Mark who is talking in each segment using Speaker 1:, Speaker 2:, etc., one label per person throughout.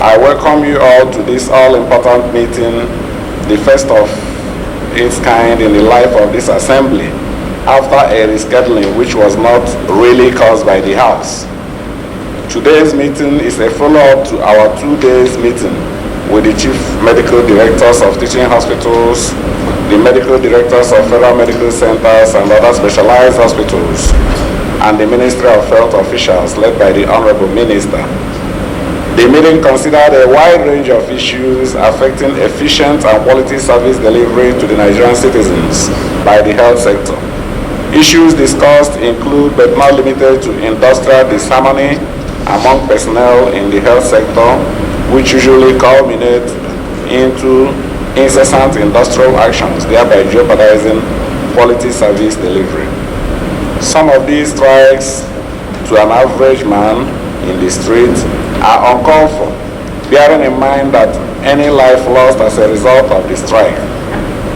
Speaker 1: I welcome you all to this all-important meeting, the first of its kind in the life of this assembly, after a rescheduling which was not really caused by the House. Today's meeting is a follow-up to our 2 days meeting with the Chief Medical Directors of teaching hospitals, the Medical Directors of Federal Medical Centers and other specialized hospitals, and the Ministry of Health officials led by the Honorable Minister. The meeting considered a wide range of issues affecting efficient and quality service delivery to the Nigerian citizens by the health sector. Issues discussed include, but not limited to, industrial disharmony among personnel in the health sector, which usually culminate into incessant industrial actions, thereby jeopardizing quality service delivery. Some of these strikes, to an average man in the street, are uncalled for, bearing in mind that any life lost as a result of the strike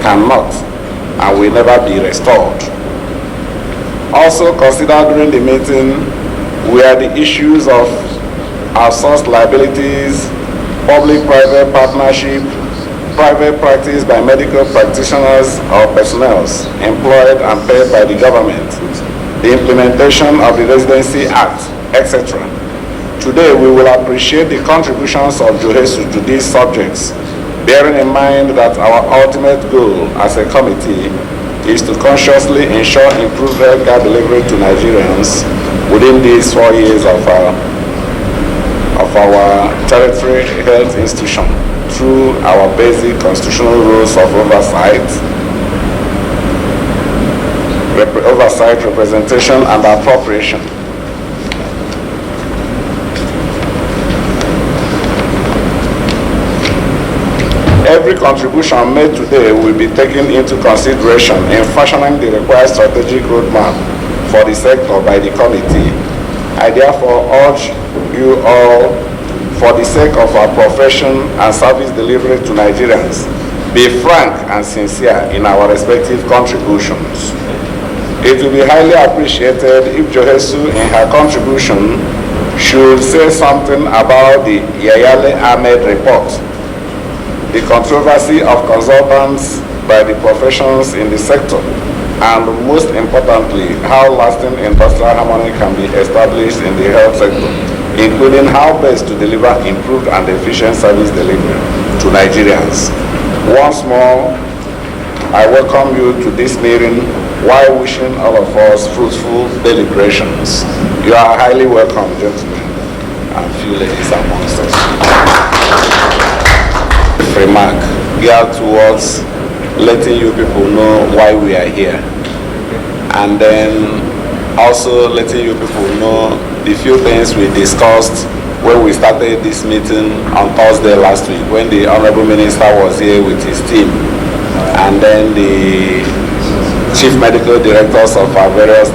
Speaker 1: cannot and will never be restored. Also considered during the meeting were the issues of outsourced liabilities, public-private partnership, private practice by medical practitioners or personnel employed and paid by the government, the implementation of the Residency Act, etc. Today we will appreciate the contributions of JOHESU to these subjects, bearing in mind that our ultimate goal as a committee is to consciously ensure improved healthcare delivery to Nigerians within these 4 years of our territory health institution through our basic constitutional rules of oversight, representation, and appropriation. Every contribution made today will be taken into consideration in fashioning the required strategic roadmap for the sector by the committee. I therefore urge you all, for the sake of our profession and service delivery to Nigerians, be frank and sincere in our respective contributions. It will be highly appreciated if JOHESU in her contribution should say something about the Yayale Ahmed report, the controversy of consultants by the professions in the sector, and most importantly, how lasting industrial harmony can be established in the health sector, including how best to deliver improved and efficient service delivery to Nigerians. Once more, I welcome you to this meeting while wishing all of us fruitful deliberations. You are highly welcome, gentlemen and few ladies amongst us. Remark geared towards letting you people know why we are here, and then also letting you people know the few things we discussed when we started this meeting on Thursday last week, when the Honorable Minister was here with his team, and then the Chief Medical Directors of our various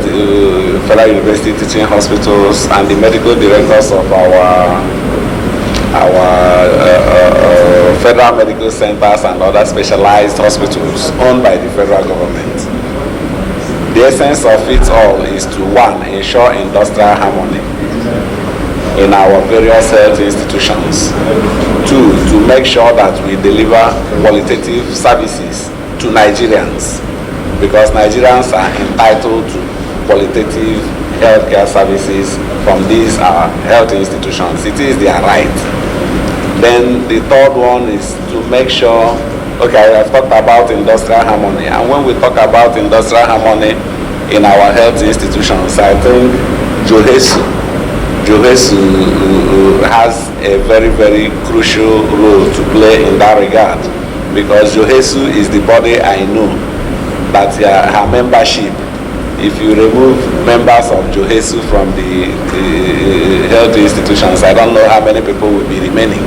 Speaker 1: Federal University teaching hospitals and the Medical Directors of our Federal Medical Centers and other specialized hospitals owned by the federal government. The essence of it all is to, one, ensure industrial harmony in our various health institutions. Two, to make sure that we deliver qualitative services to Nigerians, because Nigerians are entitled to qualitative healthcare services from these health institutions. It is their right. Then the third one is to make sure, okay, I've talked about industrial harmony, and when we talk about industrial harmony in our health institutions, I think JOHESU has a very, very crucial role to play in that regard, because JOHESU is the body I know that her membership, if you remove members of JOHESU from the health institutions, I don't know how many people will be remaining.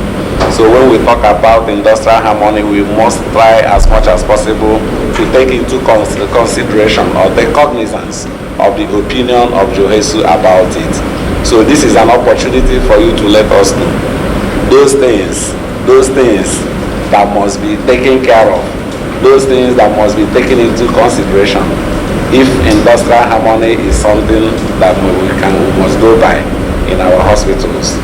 Speaker 1: So when we talk about industrial harmony, we must try as much as possible to take into consideration or take cognizance of the opinion of JOHESU about it. So this is an opportunity for you to let us know those things that must be taken care of, those things that must be taken into consideration if industrial harmony is something that we must go by in our hospitals.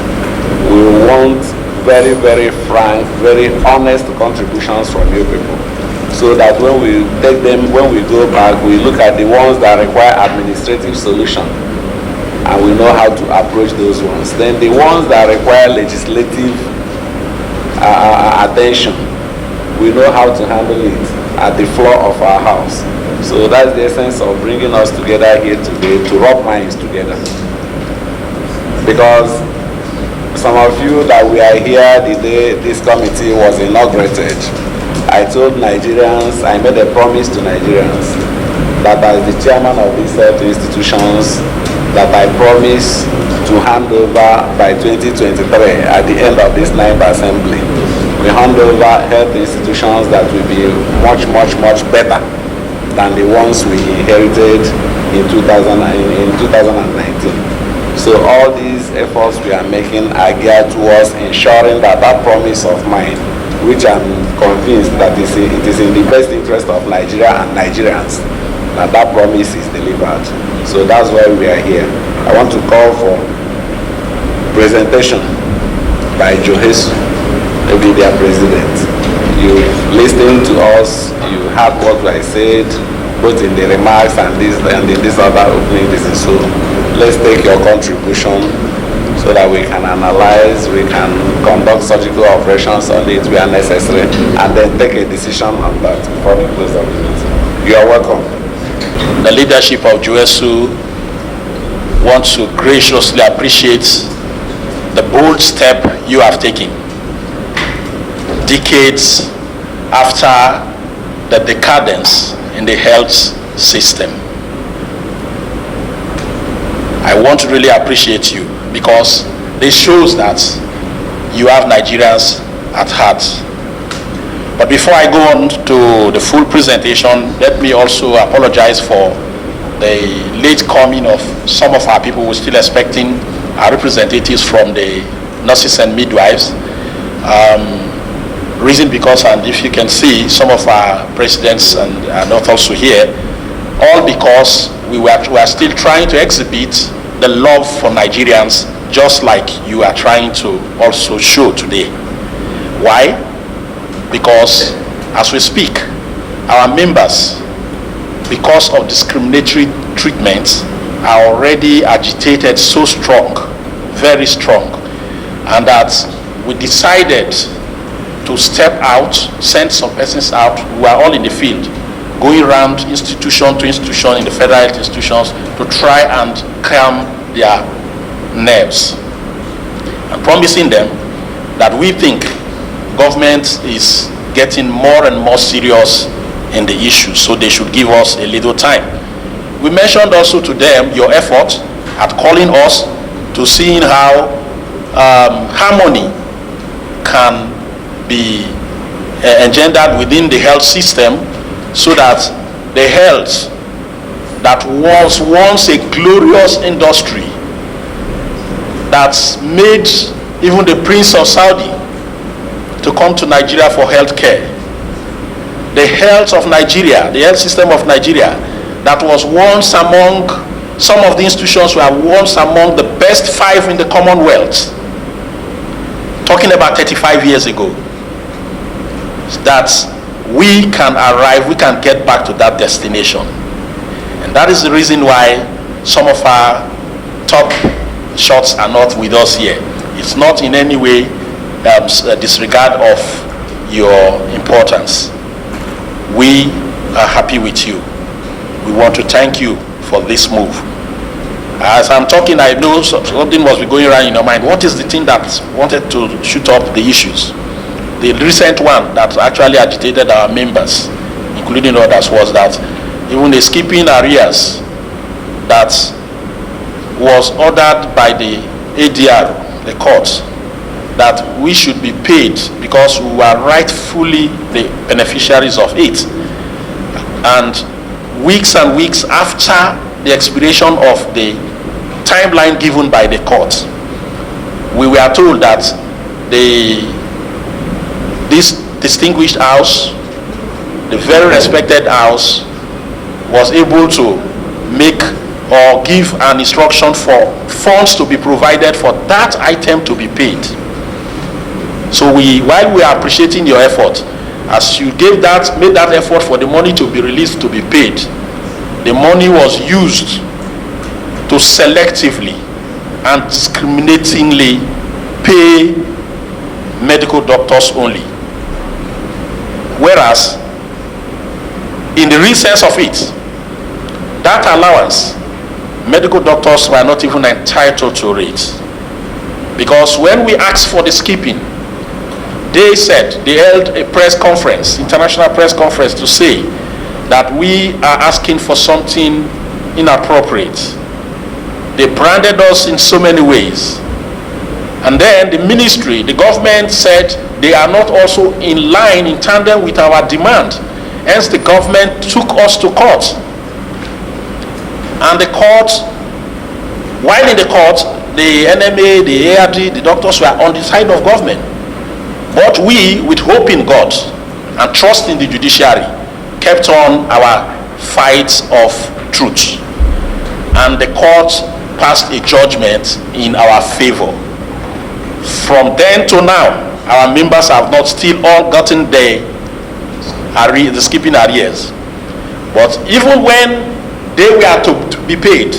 Speaker 1: We want very, very frank, very honest contributions from you people. So that when we take them, when we go back, we look at the ones that require administrative solution, and we know how to approach those ones. Then the ones that require legislative attention, we know how to handle it at the floor of our house. So that's the essence of bringing us together here today, to rub minds together. Because some of you that we are here the day this committee was inaugurated, I told Nigerians, I made a promise to Nigerians that as the chairman of these health institutions, that I promise to hand over by 2023 at the end of this 9th assembly. We hand over health institutions that will be much, much, much better than the ones we inherited in 2019. So all these efforts we are making are geared towards ensuring that that promise of mine, which I'm convinced that it is in the best interest of Nigeria and Nigerians, that promise is delivered. So that's why we are here. I want to call for presentation by JOHESU, maybe their president. You listened to us, you heard what I said, both in the remarks and in this other opening. So let's take your contribution so that we can analyze, we can conduct surgical operations on it where necessary, and then take a decision on that before we close the meeting. You are welcome.
Speaker 2: The leadership of JOHESU wants to graciously appreciate the bold step you have taken. Decades after the decadence in the health system, I want to really appreciate you, because this shows that you have Nigerians at heart. But before I go on to the full presentation, let me also apologize for the late coming of some of our people. We're still expecting our representatives from the nurses and midwives. Reason because, and if you can see, some of our presidents are not also here, all because we are still trying to exhibit the love for Nigerians, just like you are trying to also show today. Why? Because as we speak, our members, because of discriminatory treatment, are already agitated so strong, very strong, and that we decided to step out, send some persons out. We are all in the field, going around institution to institution in the federal health institutions to try and calm their nerves, and promising them that we think government is getting more and more serious in the issue, so they should give us a little time. We mentioned also to them your effort at calling us to seeing how harmony can be engendered within the health system, so that the health that was once a glorious industry that made even the Prince of Saudi to come to Nigeria for health care, the health of Nigeria, the health system of Nigeria, that was once among, some of the institutions were once among the best 5 in the Commonwealth, talking about 35 years ago, that we can arrive, we can get back to that destination. And that is the reason why some of our top shots are not with us here. It's not in any way a disregard of your importance. We are happy with you. We want to thank you for this move. As I'm talking, I know something must be going around in your mind. What is the thing that wanted to shoot up the issues? The recent one that actually agitated our members, including others, was that even the skipping arrears that was ordered by the ADR, the court, that we should be paid because we were rightfully the beneficiaries of it. And weeks and weeks after the expiration of the timeline given by the court, we were told that this distinguished house, the very respected house, was able to make or give an instruction for funds to be provided for that item to be paid. So while we are appreciating your effort, as you made that effort for the money to be released to be paid, the money was used to selectively and discriminatingly pay medical doctors only. Whereas, in the real sense of it, that allowance, medical doctors were not even entitled to it. Because when we asked for the skipping, they held a press conference, international press conference, to say that we are asking for something inappropriate. They branded us in so many ways. And then the ministry, the government said they are not also in line, in tandem with our demand. Hence the government took us to court. And the court, while in the court, the NMA, the ARD, the doctors were on the side of government. But we, with hope in God and trust in the judiciary, kept on our fight of truth. And the court passed a judgment in our favor. From then to now, our members have not still all gotten the skipping arrears. But even when they were to be paid,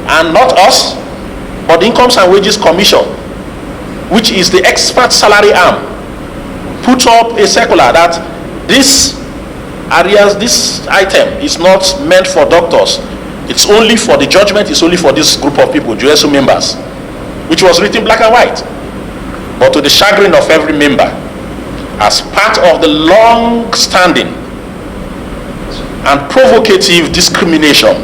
Speaker 2: and not us, but the Incomes and Wages Commission, which is the expert salary arm, put up a circular that this arrears, this item is not meant for doctors. It's only for the judgment, it's only for this group of people, JOHESU members, which was written black and white. But to the chagrin of every member, as part of the long-standing and provocative discrimination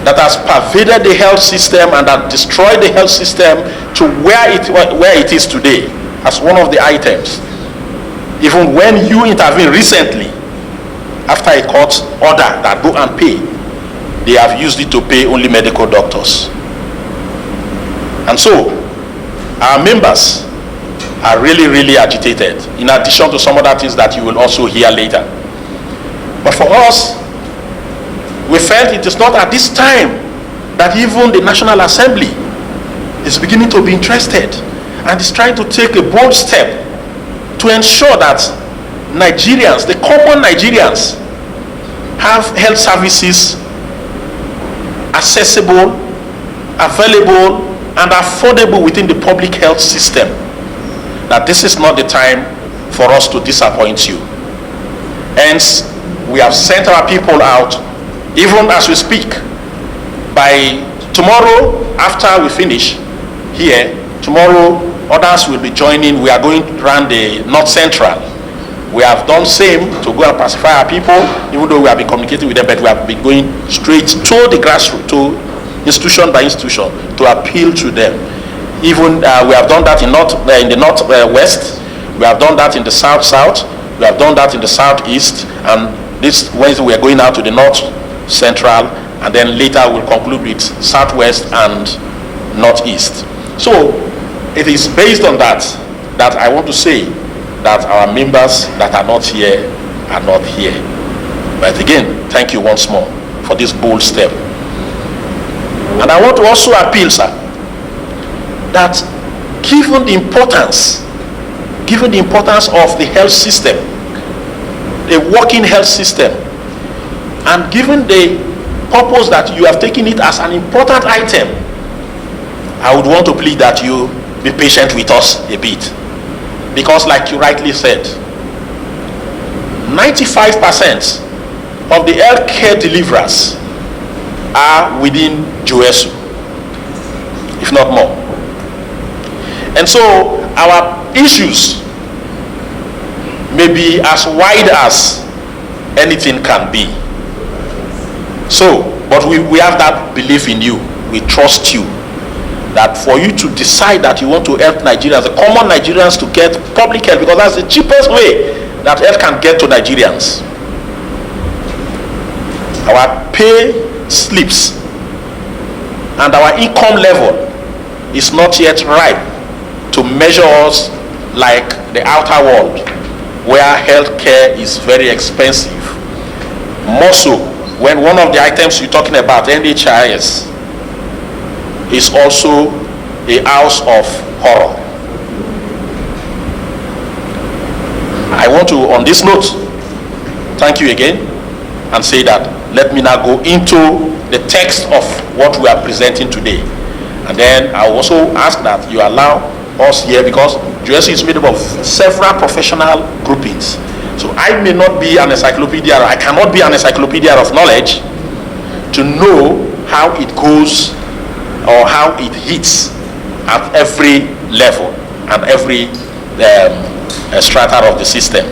Speaker 2: that has pervaded the health system and that destroyed the health system to where it is today, as one of the items, even when you intervene recently after a court order that go and pay, they have used it to pay only medical doctors. And so our members are really, really agitated, in addition to some other things that you will also hear later. But for us, we felt it is not at this time that even the National Assembly is beginning to be interested and is trying to take a bold step to ensure that Nigerians, the common Nigerians, have health services accessible, available, and affordable within the public health system. That this is not the time for us to disappoint you. Hence, we have sent our people out, even as we speak. By tomorrow, after we finish here, tomorrow others will be joining. We are going to run the North Central. We have done same to go and pacify our people, even though we have been communicating with them, but we have been going straight to the grassroots, to institution by institution, to appeal to them. Even we have done that in the northwest, we have done that in the south, we have done that in the southeast, and this Wednesday we are going out to the north central, and then later we'll conclude with southwest and northeast. So it is based on that I want to say that our members that are not here are not here. But again, thank you once more for this bold step. And I want to also appeal, sir, that given the importance of the health system, a working health system, and given the purpose that you have taken it as an important item, I would want to plead that you be patient with us a bit. Because like you rightly said, 95% of the healthcare deliverers are within JOHESU, if not more. And so our issues may be as wide as anything can be. So, but we have that belief in you. We trust you. That for you to decide that you want to help Nigerians, the common Nigerians, to get public health, because that's the cheapest way that health can get to Nigerians. Our pay slips and our income level is not yet ripe to measure us like the outer world, where healthcare is very expensive. More so when one of the items you're talking about, NHIS, is also a house of horror. I want to, on this note, thank you again and say that let me now go into the text of what we are presenting today. And then I also ask that you allow us here, because JOHESU is made up of several professional groupings. So I may not be an encyclopedia, I cannot be an encyclopedia of knowledge to know how it goes or how it hits at every level and every strata of the system.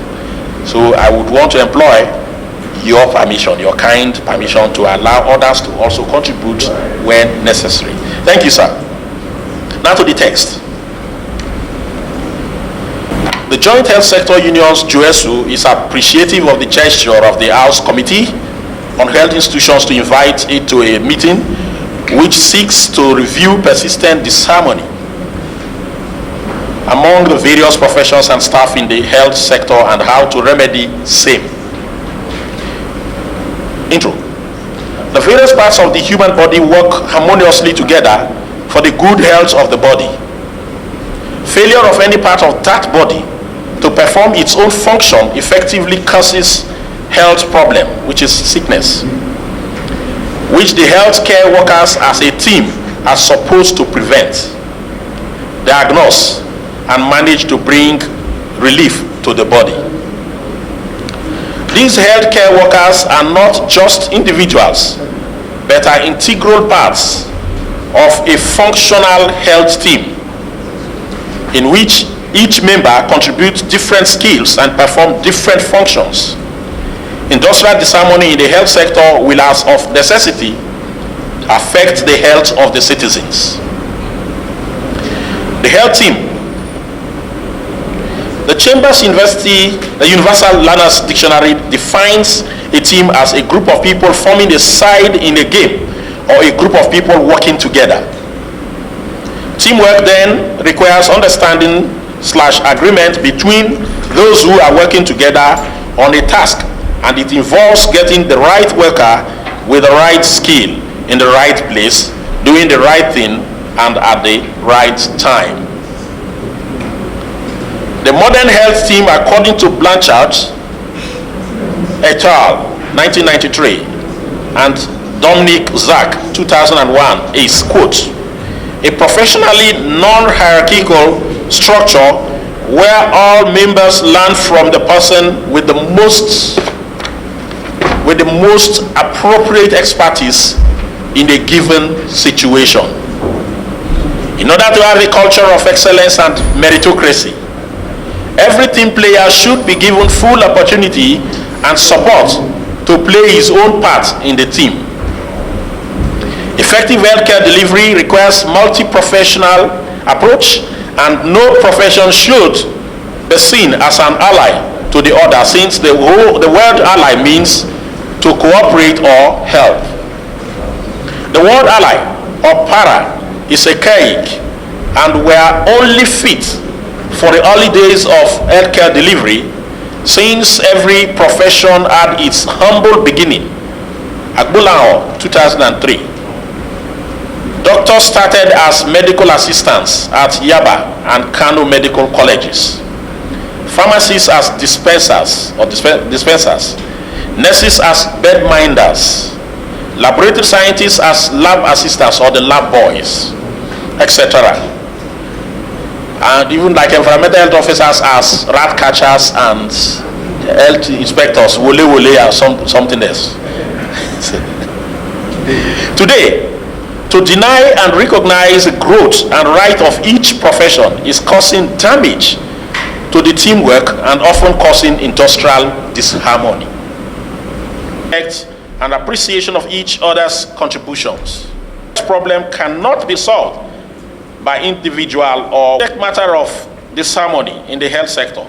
Speaker 2: So I would want to employ your permission, your kind permission, to allow others to also contribute when necessary. Thank you, sir. Now to the text. The Joint Health Sector Union's JOHESU is appreciative of the gesture of the House Committee on Health Institutions to invite it to a meeting which seeks to review persistent disharmony among the various professions and staff in the health sector and how to remedy same. Intro. The various parts of the human body work harmoniously together for the good health of the body. Failure of any part of that body to perform its own function effectively causes health problem, which is sickness, which the healthcare workers as a team are supposed to prevent, diagnose, and manage to bring relief to the body. These healthcare workers are not just individuals, but are integral parts of a functional health team in which each member contributes different skills and perform different functions. Industrial disharmony in the health sector will, as of necessity, affect the health of the citizens. The health team. The Chambers University, the Universal Learners Dictionary defines a team as a group of people forming a side in a game or a group of people working together. Teamwork then requires understanding/agreement between those who are working together on a task, and it involves getting the right worker with the right skill in the right place, doing the right thing and at the right time. The modern health team, according to Blanchard et al. 1993 and Dominic Zak 2001 is, quote, a professionally non-hierarchical structure where all members learn from the person with the most appropriate expertise in a given situation. In order to have a culture of excellence and meritocracy, every team player should be given full opportunity and support to play his own part in the team. Effective healthcare delivery requires multi-professional approach, and no profession should be seen as an ally to the other, since the word ally means to cooperate or help. The word ally or para is archaic and were only fit for the early days of healthcare delivery, since every profession had its humble beginning. Agbulao 2003. Doctors started as medical assistants at Yaba and Kano medical colleges. Pharmacists as dispensers, nurses as bedminders, laboratory scientists as lab assistants or the lab boys, etc. And even like environmental health officers as rat catchers and health inspectors, wole or something else. Today, to deny and recognize the growth and right of each profession is causing damage to the teamwork and often causing industrial disharmony. And appreciation of each other's contributions. This problem cannot be solved by individual or subject matter of disharmony in the health sector.